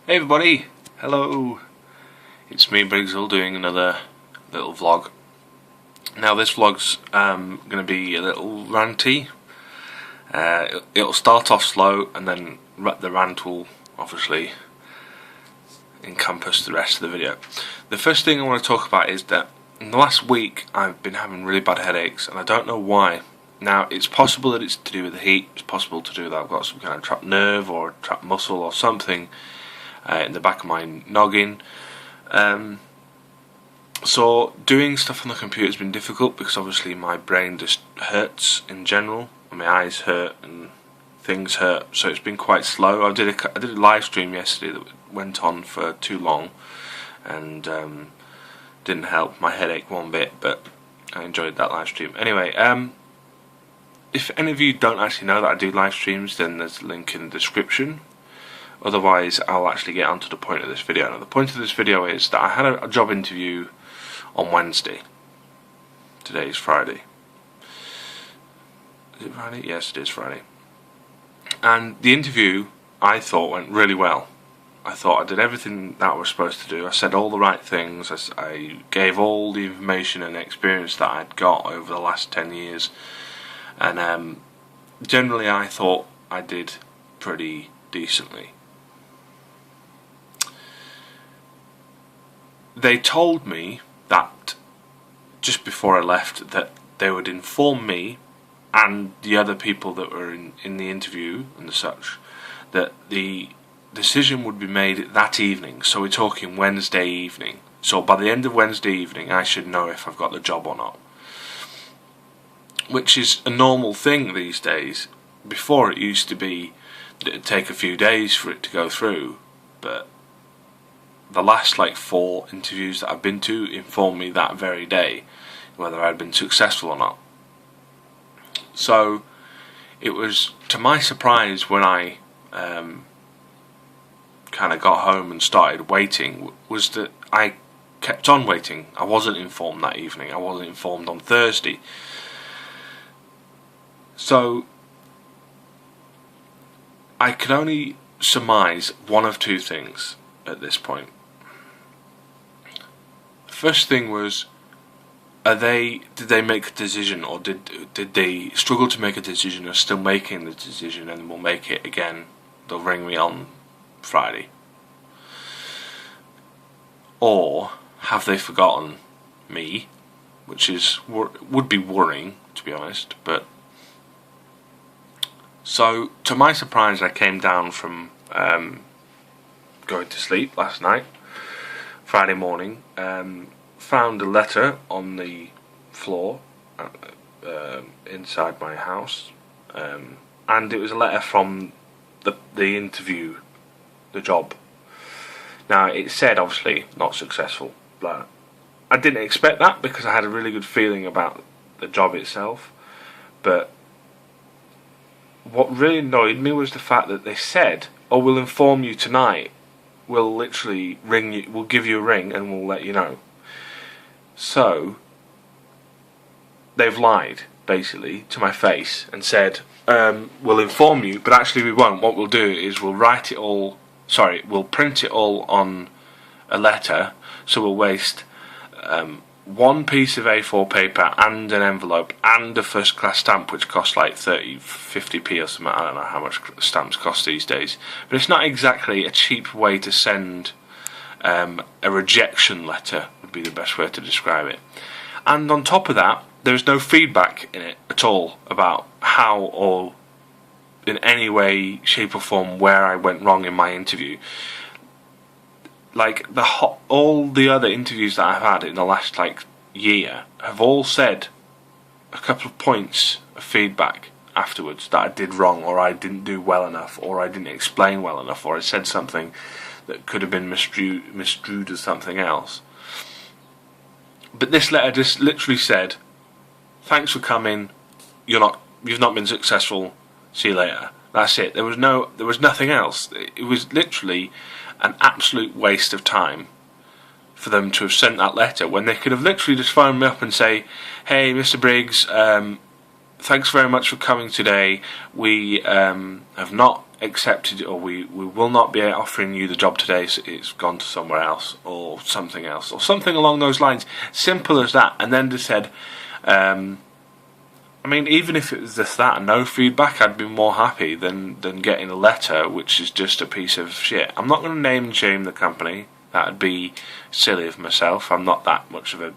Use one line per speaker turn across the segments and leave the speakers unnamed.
Hey everybody, hello, it's me Briggsell doing another little vlog. Now this vlog's going to be a little ranty. It'll start off slow and then the rant will obviously encompass the rest of the video. The first thing I want to talk about is that in the last week I've been having really bad headaches and I don't know why. Now it's possible that it's to do with the heat, it's possible to do that I've got some kind of trapped nerve or trapped muscle or something in the back of my noggin. So doing stuff on the computer has been difficult because obviously my brain just hurts in general, and my eyes hurt and things hurt, so it's been quite slow. I did a live stream yesterday that went on for too long and didn't help my headache one bit, but I enjoyed that live stream. Anyway, if any of you don't actually know that I do live streams, then there's a link in the description. Otherwise, I'll actually get on to the point of this video. Now, the point of this video is that I had a job interview on Wednesday. Today is Friday. Is it Friday? Yes, it is Friday. And the interview, I thought, went really well. I thought I did everything that I was supposed to do. I said all the right things. I gave all the information and experience that I'd got over the last 10 years. And generally, I thought I did pretty decently. They told me that just before I left that they would inform me and the other people that were in the interview and such that the decision would be made that evening. So we're talking Wednesday evening. So by the end of Wednesday evening I should know if I've got the job or not, which is a normal thing these days. Before it used to be that it'd take a few days for it to go through, but the last 4 interviews that I've been to informed me that very day whether I'd been successful or not. So it was to my surprise when I kind of got home and started waiting, was that I kept on waiting. I wasn't informed that evening. I wasn't informed on Thursday. So I can only surmise one of two things at this point. First thing was, did they make a decision, or did they struggle to make a decision, or still making the decision and will make it again? They'll ring me on Friday. Or have they forgotten me, which would be worrying, to be honest. But so to my surprise, I came down from going to sleep last night, Friday morning, found a letter on the floor inside my house, and it was a letter from the interview, the job. Now it said obviously not successful, but I didn't expect that because I had a really good feeling about the job itself. But what really annoyed me was the fact that they said, "Oh, we'll inform you tonight. We'll literally ring you. We'll give you a ring and we'll let you know." So they've lied basically to my face and said, "We'll inform you, but actually we won't. What we'll do is we'll print it all on a letter. So we'll waste one piece of A4 paper and an envelope and a first class stamp, which costs 50p or something. I don't know how much stamps cost these days, but it's not exactly a cheap way to send a rejection letter, would be the best way to describe it. And on top of that, there's no feedback in it at all about how or in any way, shape or form where I went wrong in my interview. All the other interviews that I've had in the last year have all said a couple of points of feedback afterwards that I did wrong, or I didn't do well enough, or I didn't explain well enough, or I said something that could have been misconstrued as something else. But this letter just literally said, "Thanks for coming. You've not been successful. See you later." That's it. There was nothing else. It was literally an absolute waste of time for them to have sent that letter when they could have literally just phoned me up and say, "Hey, Mr. Briggs, thanks very much for coming today. We have not accepted, or we will not be offering you the job today, so it's gone to somewhere else, or something else, or something along those lines. Simple as that. And then just said, I mean, even if it was just that and no feedback, I'd be more happy than getting a letter which is just a piece of shit. I'm not going to name and shame the company. That would be silly of myself. I'm not that much of a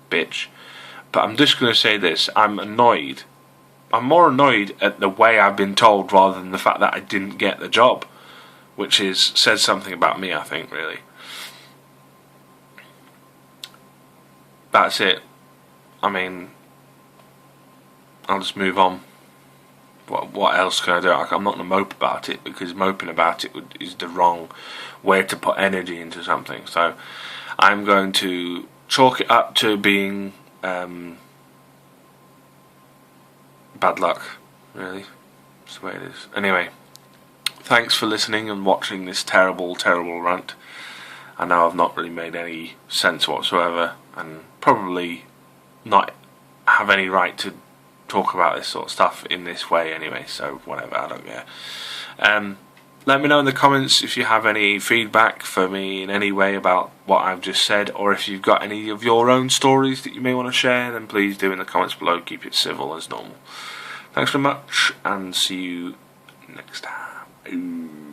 bitch. But I'm just going to say this. I'm annoyed. I'm more annoyed at the way I've been told rather than the fact that I didn't get the job. Which says something about me, I think, really. That's it. I mean, I'll just move on. What else can I do? I'm not going to mope about it, because moping about it is the wrong way to put energy into something. So I'm going to chalk it up to being bad luck, really. That's the way it is. Anyway, thanks for listening and watching this terrible, terrible rant. I know I've not really made any sense whatsoever, and probably not have any right to talk about this sort of stuff in this way anyway, so whatever, I don't care. Let me know in the comments if you have any feedback for me in any way about what I've just said, or if you've got any of your own stories that you may want to share, then please do in the comments below. Keep it civil as normal. Thanks very much, and see you next time.